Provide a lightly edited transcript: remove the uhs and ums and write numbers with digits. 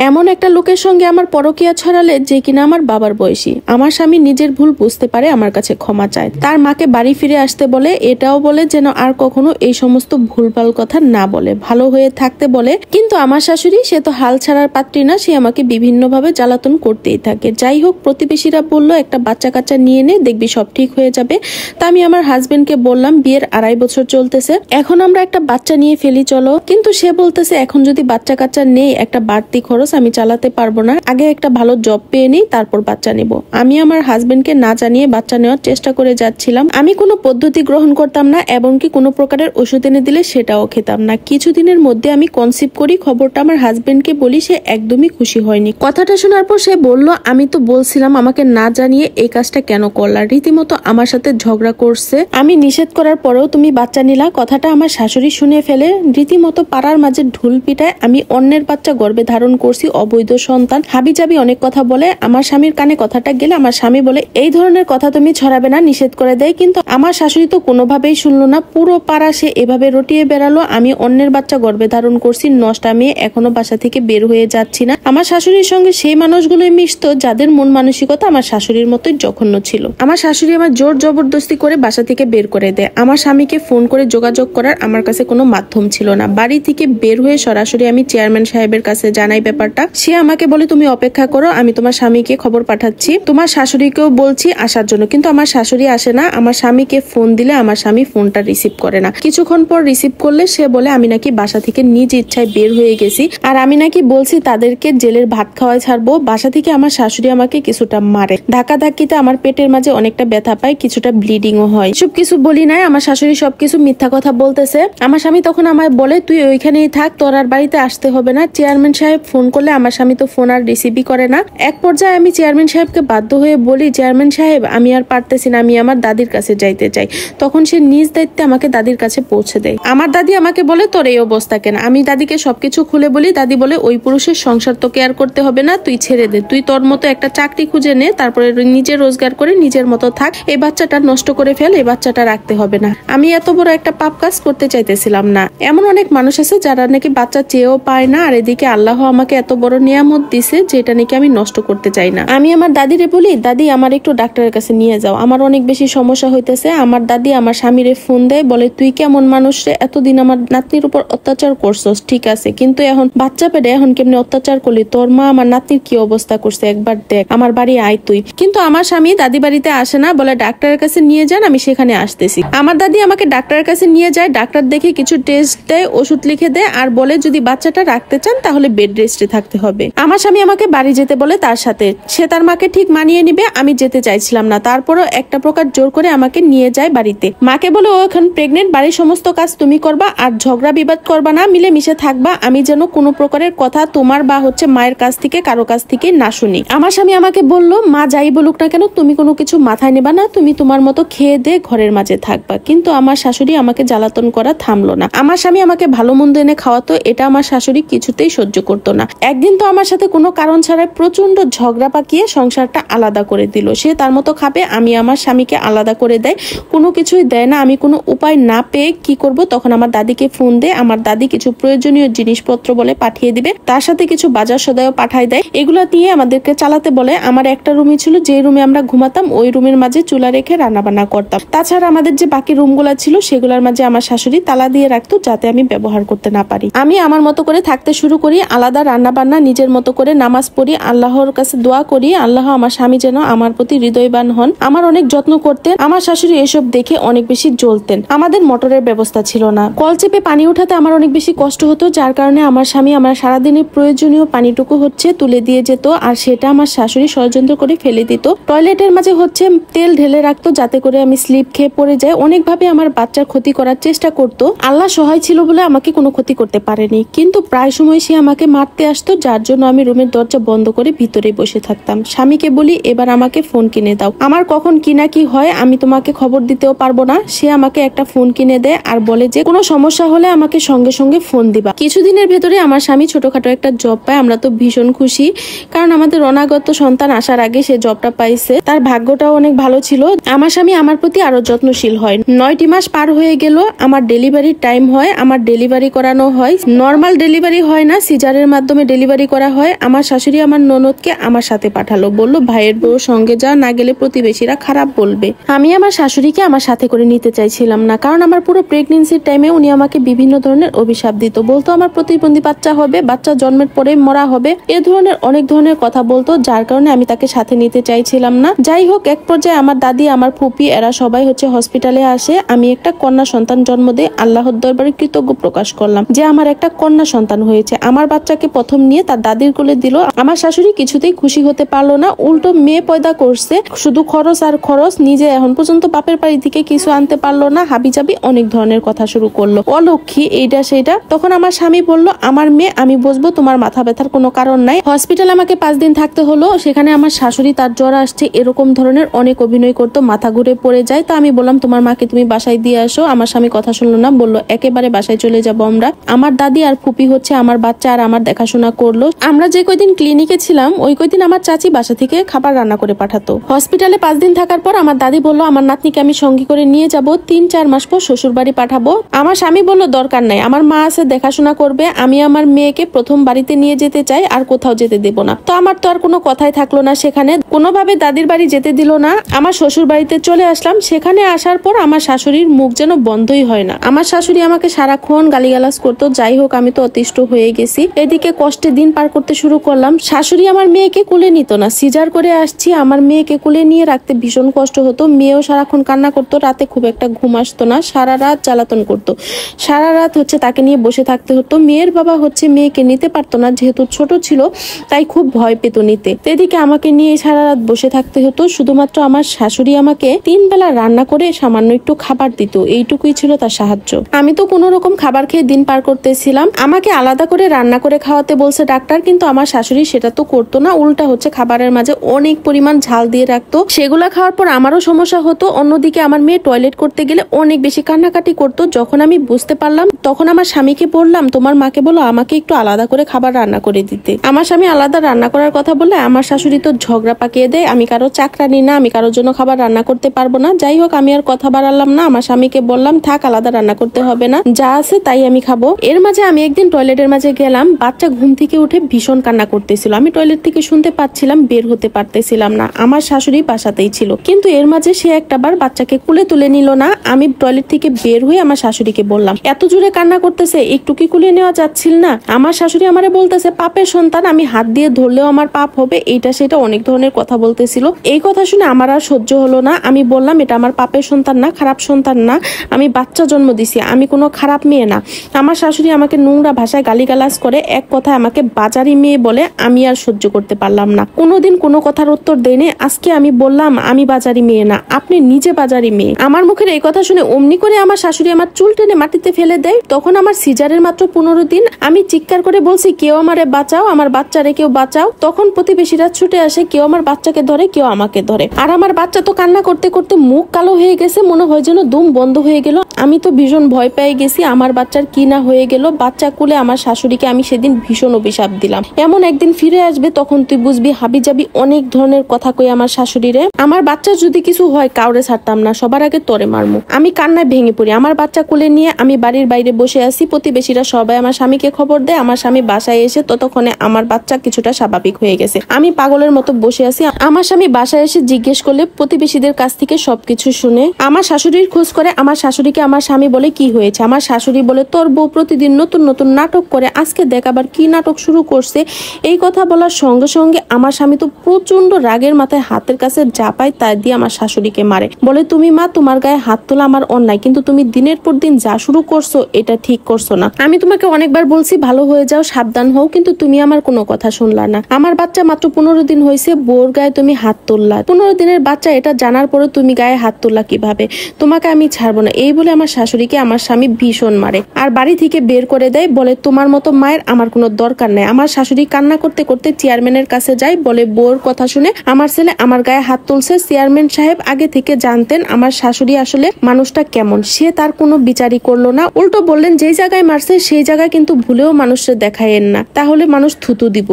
এমন একটা লোকের সঙ্গে আমার পরকীয়া ছড়ালে যে কিনা আমার বাবার বয়সী। আমার স্বামী নিজের ভুল বুঝতে পারে, আমার কাছে ক্ষমা চায়, তার মাকে বাড়ি ফিরে আসতে বলে, এটাও বলে যেন আর কখনো এই সমস্ত ভুলভাল কথা না বলে, ভালো হয়ে থাকতে বলে। কিন্তু আমার শাশুড়ি, সে তো হাল ছাড়ার পাত্রী না, সে আমাকে বিভিন্নভাবে জ্বালাতন করতেই থাকে। যাই হোক, প্রতিবেশীরা বলল একটা বাচ্চা কাচ্চা নিয়ে নে, দেখবি সব ঠিক হয়ে যাবে। তা আমি আমার হাজবেন্ডকে বললাম বিয়ের 2.5 বছর চলতেছে, এখন আমরা একটা বাচ্চা নিয়ে ফেলি চলো। কিন্তু সে বলতেছে এখন যদি বাচ্চা কাচ্চা নেই একটা বাড়তি খরচ আমি চালাতে পারবো না, আগে একটা ভালো জব পেয়ে নিই তারপর বাচ্চা নেব। আমি আমার হাজবেন্ডকে না জানিয়ে বাচ্চা নেওয়ার চেষ্টা করে যাচ্ছিলাম। আমি কোনো পদ্ধতি গ্রহণ করতাম না, এমনকি কোনো প্রকারের ওষুধ এনে দিলে সেটাও খেতাম না। কিছুদিনের মধ্যে আমি কনসিভ করি, খবরটা আমার হাজবেন্ডকে বলি, সে একদমই খুশি হয়নি। কথাটা শোনার পর সে বলল আমি তো বলছিলাম আমাকে না জানিয়ে এই কাজটা কেন করলা, রীতিমতো আমার সাথে ঝগড়া করছে। আমি নিষেধ করার পরেও তুমি বাচ্চা নিলা। কথাটা আমার শাশুড়ি শুনে ফেলে, রীতিমতো পাড়ার মাঝে ঢুল পিটায়। আমি অন্যের বাচ্চা গর্ভে ধারণ করছি, অবৈধ সন্তান, হাবিজাবি অনেক কথা বলে। আমার স্বামীর কানে কথাটা গেলে আমার স্বামী বলে এই ধরনের কথা তুমি ছড়াবে না, নিষেধ করে দেয়। কিন্তু আমার শাশুড়ি তো কোনোভাবেই শুনলো না, পুরো পাড়া সে এভাবে রটিয়ে বেড়ালো। আমি অন্যের বাচ্চা গর্ভে ধারণ করছি, নষ্ট মেয়ে, এখনো বাসা থেকে বের হয়ে যাচ্ছি না। আমার শাশুড়ির সঙ্গে সেই মানুষগুলোই মিশতো যাদের মন মানসিকতা আমার শাশুড়ির মতোই জঘন্য ছিল। আমার শাশুড়ি আমার জোর জবরদস্তি করে বাসা থেকে বের করে দেয়। আমার স্বামীকে ফোন করে যোগাযোগ করার আমার কাছে কোনো মাধ্যম ছিল না। বাড়ি থেকে বের হয়ে সরাসরি আমি চেয়ারম্যান সাহেবের কাছে জানাই ব্যাপারটা। সে আমাকে বলে তুমি অপেক্ষা করো, আমি তোমার স্বামীকে খবর পাঠাচ্ছি, তোমার শাশুড়িকেও বলছি আসার জন্য। কিন্তু আমার শাশুড়ি আসে না। আমার স্বামীকে ফোন দিলে আমার স্বামী ফোনটা রিসিভ করে না। কিছুক্ষণ পর রিসিভ করলে সে বলে আমি নাকি বাসা থেকে নিজ ইচ্ছায় বের হয়ে গেছি, আর আমি নাকি বলছি তাদেরকে জেলের ভাত খাওয়াই ছাড়বো। বাসা থেকে আমার শাশুড়ি আমাকে কিছুটা মারে, ধাক্কা ধাক্কিতে আমার পেটের মাঝে অনেকটা ব্যথা পায়, কিছুটা ব্লিডিংও হয়। সব কিছু বলি নাই, আমার শাশুড়ি সবকিছু মিথ্যা কথা বলতেছে। আমার স্বামী তখন আমায় বলে তুই ওইখানেই থাক, তোর আর বাড়িতে আসতে হবে না। চেয়ারম্যান সাহেব ফোন করলে আমার স্বামী তো ফোন আর রিসিভই করে না। এক পর্যায়ে আমি চেয়ারম্যান সাহেবকে বাধ্য হয়ে বলি চেয়ারম্যান সাহেব আমি আর পারতেছি না, আমি আমার দাদির কাছে যাইতে চাই। তখন সে নিজ দায়িত্বে আমাকে দাদির কাছে পৌঁছে দেয়। আমার দাদি আমাকে বলে তোর এই অবস্থা কেন। আমি দাদিকে সবকিছু খুলে বলি। দাদি বলে ওই পুরুষের সংসার তো কেয়ার করতে হবে না, তুই ছেড়ে দে, তুই তোর মতো একটা চাকরি খুঁজে নে, তারপরে নিজে রোজগার করে নিজের মতো থাক, এই বাচ্চাটা নষ্ট করে ফেল, এই বাচ্চাটা রাখতে হবে না। আমি এত বড় একটা পাপ কাজ করতে চাইতেছিলাম না। এমন অনেক মানুষ আছে যারা নাকি বাচ্চা চেয়েও পায় না, আর এদিকে আল্লাহ আমাকে এত বড় নিয়ামত দিছে যেটা নাকি আমি নষ্ট করতে চাই না। আমি আমার দাদিরে বলি দাদি আমার একটু ডাক্তারের কাছে নিয়ে যাও, আমার অনেক বেশি সমস্যা হইতেছে। আমার দাদি আমার স্বামীরে ফোন দেয়, বলে তুই কেমন মানুষ রে, এতদিন আমার নাতনির উপর অত্যাচার করছস ঠিক আছে, কিন্তু এখন বাচ্চা পেটে এখন কেমনি অত্যাচার করলি, তোর মা আমার নাতনির কি অবস্থা করছে একবার দেখ, আমার বাড়ি আয় তুই। কিন্তু আমার স্বামী দাদি বাড়িতে আসে না, বলে ডাক্তারের কাছে নিয়ে যান, আমি সেখানে আসতেছি। আমার দাদি আমাকে ডাক্তারের কাছে নিয়ে যায়, ডাক্তার দেখে কিছু টেস্ট দেয়, ওষুধ লিখে দেয়, আর বলে যদি বাচ্চাটা রাখতে চান তাহলে বেড রেস্টে থাকতে হবে। আমার স্বামী আমাকে বাড়ি যেতে বলে তার সাথে, সে তার মাকে ঠিক মানিয়ে নিবে। আমি যেতে চাইছিলাম না, তারপরও একটা প্রকার জোর করে আমাকে নিয়ে যায় বাড়িতে। মাকে বলে ও এখন প্রেগনেন্ট, বাড়ির সমস্ত কাজ তুমি করবা, আর ঝগড়া বিবাদ করবা না, মিলে মিশে থাকবা, আমি যেন কোনো প্রকারের কথা তোমার বা মায়ের কাছ থেকে কারো কাছ থেকে না শুনি। আমার স্বামী আমাকে বলল মা যাই বলুক না কেন তুমি কোনো কিছু মাথায় নেবা না, তুমি তোমার মতো খেয়ে দে ঘরের মাঝে থাকবা। কিন্তু আমার শাশুড়ি আমাকে জ্বালাতন করা থামলো না। আমার স্বামী আমাকে ভালো মন্দ এনে খাওয়াতো, এটা আমার শাশুড়ি কিছুতেই সহ্য করতো না। একদিন তো আমার সাথে কোনো কারণ ছাড়াই প্রচন্ড ঝগড়া পাকিয়ে সংসারটা আলাদা করে দিল। সে তার মতো খাবে, আমি আমার স্বামীকে আলাদা করে দেয়, কোনো কিছুই দেয় না। আমি কোনো উপায় না পেয়ে কি করব, তখন আমার দাদিকে ফোন দেয়। আমার দাদি কিছু প্রয়োজনীয় জিনিসপত্র বলে পাঠিয়ে দিবে, তার সাথে কিছু বাজার সদাইও পাঠায় দেয়, এগুলো দিয়ে আমাদেরকে চালাতে বলে। আমার একটা রুমই ছিল, যে রুমে আমরা ঘুমাতাম, ওই রুমের মাঝে চুলা রেখে রান্না বান্না করতাম। তাছাড়া আমাদের যে বাকি রুমগুলা ছিল সেগুলোর মাঝে আমার শাশুড়ি তালা দিয়ে রাখতো যাতে আমি ব্যবহার করতে না পারি। আমি আমার মতো করে থাকতে শুরু করি, আলাদা রান্না বান্না, নিজের মতো করে নামাজ পড়ি, আল্লাহর কাছে দোয়া করি আল্লাহ আমার স্বামী যেন আমার প্রতি হৃদয়বান হন। আমার অনেক যত্ন করতেন। আমার শাশুড়ি এসব দেখে অনেক বেশি জ্বলতেন। আমাদের মোটরের ব্যবস্থা ছিল না, কল চেপে পানি উঠাতে আমার অনেক বেশি কষ্ট হতো, যার কারণে আমার স্বামী আমার সারাদিনের প্রয়োজনীয় পানিটুকু তুলে দিয়ে যেত, আর সেটা আমার শাশুড়ি ষড়যন্ত্র করে ফেলে দিত। টয়লেটের মাঝে তেল ঢেলে রাখতো যাতে করে আমি স্লিপ খেয়ে পড়ে যাই। অনেকভাবে আমার বাচ্চার ক্ষতি করার চেষ্টা করতো। আল্লাহ সহায় ছিল বলে আমাকে কোনো ক্ষতি করতে পারেনি, কিন্তু প্রায় সময় সে আমাকে মারতে আসতো, যার জন্য আমি রুমের দরজা বন্ধ করে ভিতরে বসে থাকতাম। স্বামীকে বলি এবার আমাকে ফোন কিনে দাও, আমার কখন কিনা কি হয় আমি তোমাকে খবর দিতেও পারবো না। সে আমাকে একটা ফোন কিনে দেয় আর বলে যে কোনো সমস্যা হলে আমাকে সঙ্গে সঙ্গে ফোন দিবা। কিছুদিনের ভেতরে আমার স্বামী ছোটখাটো একটা জব পায়। আমরা তো ভীষণ খুশি, কারণ আমাদের অনাগত সন্তান আসার আগে সে জবটা পাইছে, তার ভাগ্যটাও অনেক ভালো ছিল। আমার স্বামী আমার প্রতি আরো যত্নশীল হয়। 9টি মাস পার হয়ে গেল, আমার ডেলিভারির টাইম হয়, আমার ডেলিভারি করানো হয়। নর্মাল ডেলিভারি হয় না, সিজারের মাধ্যমে ডেলিভারি করা হয়, আমার শাশুড়ি আমার ননদকে আমার সাথে পাঠালো, বলল ভাইয়ের বউর সঙ্গে যা, না গেলে প্রতিবেশীরা খারাপ বলবে। আমি আমার শাশুড়িকে আমার সাথে করে নিতে চাইছিলাম না, কারণ আমার পুরো প্রেগনেন্সির টাইমে উনি আমাকে বিভিন্ন ধরনের অভিশাপ দিত, বলতো আমার প্রতিবন্ধী বাচ্চা হবে, বাচ্চা জন্মের পরে মরা হবে, এ ধরনের অনেক ধরনের কথা বলতো, যার কারণে আমি তাকে সাথে নিতে চাইছিলাম না। যাই হোক, এক পর্যায়ে আমার দাদি, আমার ফুপি এরা সবাই হসপিটালে আসে। আমি একটা কন্যা সন্তান জন্ম দিয়ে আল্লাহর দরবারে কৃতজ্ঞ প্রকাশ করলাম যে আমার একটা কন্যা সন্তান হয়েছে। আমার বাচ্চাকে প্রথম নিয়ে তার দাদির কোলে দিল। আমার শাশুড়ি কিছুতেই খুশি হতে পারলো না, উল্টো মেয়ে পয়দা করছে, শুধু খরচ আর খরচ, নিজে এখন পর্যন্ত বাপের বাড়ি থেকে কিছু আনতে পারলো না, হাবিজাবি অনেক ধরনের কথা শুরু করলো, অলক্ষী এইটা সেইটা। তখন আমার স্বামী বলল, আমার মেয়ে আমি বুঝবো, তোমার মাথা ব্যথার কোনো কারণ নাই। হসপিটালে আমাকে 5 দিন থাকতে হলো। সেখানে আমার শাশুড়ি তার জ্বর আসছে এরকম ধরনের অনেক অভিনয় করতো, মাথা ঘুরে পড়ে যায়। তো আমি বললাম তোমার মাকে তুমি বাসায় দিয়ে আসো। আমার স্বামী কথা শুনলো না, বললো একেবারে বাসায় চলে যাবো আমরা। আমার দাদি আর ফুপি আমার বাচ্চা আর আমার দেখাশোনা করলো। আমরা যে কয়দিন ক্লিনিকে ছিলাম ওই কয়দিন আমার চাচি বাসা থেকে খাবার রান্না করে পাঠাতো। হসপিটালে 5 দিন থাকার পর আমার দাদি বললো আমার নাতনিকে আমি সঙ্গী করে নিয়ে যাব, 3-4 মাস পর শ্বশুর বাড়ি পাঠাবো। আমার স্বামী বললো দরকার নাই, আমার মা আছে দেখাশোনা করবে, আমি আমার মেয়েকে প্রথম বাড়িতে নিয়ে যেতে চাই, আর কোথাও যেতে দেব না। তো আমার তো আর কোনো কথাই থাকলো না, সেখানে কোনোভাবে দাদির বাড়ি যেতে দিল না। আমার শ্বশুর বাড়িতে চলে আসলাম। সেখানে আসার পর আমার শাশুড়ির মুখ যেন বন্ধই হয় না। আমার শাশুড়ি আমাকে সারাক্ষণ গালিগালাজ করতো। যাই হোক, আমি তো অতিষ্ঠ হয়ে গেছি। এদিকে কষ্টে দিন পার করতে শুরু করলাম। শাশুড়ি আমার মেয়েকে কুলে নিত না, সিজার করে আসছি, আমার মেয়েকে কুলে নিয়ে রাখতে ভীষণ কষ্ট হতো। মেয়েও সারাক্ষণ কান্না করতো, রাতে খুব একটা ঘুম আসতো না, সারা রাত জ্বালাতন করতো, সারা রাত তাকে নিয়ে বসে থাকতে হতো। মেয়ের বাবা মেয়েকে নিতে পারতো না, যেহেতু ছোট ছিল তাই খুব ভয় পেত নিতে। এদিকে আমাকে নিয়ে সারা রাত বসে থাকতে হতো। শুধুমাত্র আমার শাশুড়ি আমাকে 3 বেলা রান্না করে সামান্য একটু খাবার দিত, এইটুকুই ছিল তার সাহায্য। আমি তো কোনো রকম খাবার খেয়ে দিন পার করতেছিলাম। আমাকে আলাদা করে রান্না করে খাওয়াতে বলছে ডাক্তার, কিন্তু আমার শাশুড়ি সেটা তো করতো না, উল্টা খাবারের মাঝে অনেক পরিমাণ ঝাল দিয়ে রাখতো। সেগুলা খাওয়ার পর আমারও সমস্যা হতো। অন্যদিকে আমার মেয়ে টয়লেট করতে গেলে অনেক বেশি কান্নাকাটি করতো। যখন আমি বুঝতে পারলাম তখন আমার স্বামীকে বললাম তোমার মাকে বলো আমাকে একটু আলাদা করে খাবার রান্না করে দিতে। আমার স্বামী আলাদা রান্না করার কথা বলে আমার শাশুড়ি তো ঝগড়া পাকিয়ে দেয়, আমি কারো চাকরানি না, আমি কারোর জন্য খাবার রান্না করতে পারবো না। যাই হোক, আমি আর কথা বাড়ালাম না। আমার স্বামীকে বললাম থাক, আলাদা রান্না করতে হবে না, যা আছে তাই আমি খাবো। এর মাঝে আমি একদিন টয়লেটের মাঝে গেলাম, বাচ্চা ঘুম থেকে উঠে ভীষণ কান্না করতেছিল। আমি টয়লেট থেকে শুনতে পাচ্ছিলাম, বের হতে পারতেছিলাম না। আমার শাশুড়ি বাসাতেই ছিল, কিন্তু এর মাঝে সে একটাবার বাচ্চাকে কুলে তুলে নিল না। আমি টয়লেট থেকে বের হয়ে আমার শাশুড়িকে বললাম এত জোরে কান্না করতেছে, একটু কি কুলে নেওয়া যাচ্ছিল না? আমার শাশুড়ি আমারে বলতেছে পাপের সন্তান, আমি হাত দিয়ে ধরলেও আমার পাপ হবে, এইটা সেটা অনেক ধরনের কথা বলতেছিল। এই কথা শুনে আমার আর সহ্য হলো না। আমি বললাম এটা আমার পাপের সন্তান না, খারাপ সন্তান না, আমি বাচ্চা জন্ম দিছি, আমি কোনো খারাপ মেয়ে না। আমার শাশুড়ি আমাকে নোংরা ভাষায় গালিগালাজ করে, এক কথায় আমাকে বাজারি মেয়ে বলে। আমি আর সহ্য করতে পারলাম না, কোনোদিন কোনো কথার উত্তর দেয়নি। আজকে আমি বললাম আমি বাজারি মেয়ে না, আপনি নিজে বাজারি মেয়ে। আমার মুখের এই কথা শুনে অমনি করে আমার শাশুড়ি আমার চুল টেনে মাটিতে ফেলে দেয়। তখন আমার সিজারের মাত্র 15 দিন। আমি চিৎকার করে বলছি কেউ আমারে বাঁচাও, আমার বাচ্চারে কেউ বাঁচাও। তখন প্রতিবেশীরা ছুটে আসে, কেউ আমার বাচ্চাকে ধরে, কেউ আমাকে ধরে। আর আমার বাচ্চা তো কান্না করতে করতে মুখ কালো হয়ে গেছে, মনে হয় যেন দম বন্ধ হয়ে গেল। আমি তো ভীষণ ভয় পেয়ে গেছি, আমার বাচ্চার কি না হয়ে গেল। বাচ্চা কুলে আমার শাশুড়িকে আমি সেদিন ভীষণ অভিশাপ দিলাম, এমন একদিন ফিরে আসবে তখন তুই বুঝবি। হাবিজাবি অনেক ধরনের কথা কই আমার শাশুড়িরে। আমার বাচ্চা যদি কিছু হয় কাউরে ছাড়তাম না, সবার আগে তোরে মারমু। আমি কান্নায় ভেঙে পড়ি। আমার বাচ্চা কুলে নিয়ে আমি বাড়ির বাইরে বসে আছি। প্রতিবেশীরা সবাই আমার স্বামীকে খবর দেয়। আমার স্বামী বাসায় এসে ততক্ষণে আমার বাচ্চা কিছুটা স্বাভাবিক হয়ে গেছে। আমি পাগলের মতো বসে আছি। আমার স্বামী বাসায় এসে জিজ্ঞেস করলে প্রতিবেশীদের কাছ থেকে সবকিছু শুনে আমার শাশুড়ির খোঁজ করে। আমার শাশুড়িকে আমার স্বামী বলে কি হয়েছে? আমার শাশুড়ি বলে তোর বউ প্রতিদিন নতুন নতুন নাটক করে, আজকে দেখ আবার কি নাটক শুরু করছে। এই কথা বলার সঙ্গে সঙ্গে আমার স্বামী তো প্রচন্ড রাগের মাথায় হাতের কাছে যা পায় তাই দিয়ে আমার শাশুড়িকে মারে। বলে তুমি মা, তোমার গায়ে হাত তোলা আমার অন্যায়, কিন্তু তুমি দিনের পর দিন যা শুরু করছো এটা ঠিক করছো না। আমি তোমাকে অনেকবার বলছি ভালো হয়ে যাও, সাবধান হও, কিন্তু তুমি আমার কোনো কথা শুনলা না। আমার বাচ্চা মাত্র 15 দিন হয়েছে, বোর গায়ে তুমি হাত তুললা। 15 দিনের বাচ্চা, এটা জানার পরে তুমি গায়ে হাত তুললা কিভাবে? তোমাকে আমি ছাড়বো না। এই বলে আমার শাশুড়িকে আমার স্বামী ভীষণ মারে আর বাড়ি থেকে বের করে দেয়। বলে তোমার মতো মায়ের আমার কোনো দরকার নেই। আমার শাশুড়ি কান্না করতে করতে চেয়ারম্যানের কাছে যায়, বলে বোর কথা শুনে আমার ছেলে আমার গায়ে হাত তুলছে। চেয়ারম্যান সাহেব আগে থেকে জানতেন আমার শাশুড়ি আসলে মানুষটা কেমন, সে তার কোনো বিচারই করলো না। উল্টো বললেন যেই জায়গায় মারছে সেই জায়গায় কিন্তু ভুলেও মানুষের দেখায়েন না, তাহলে মানুষ থুতু দিব।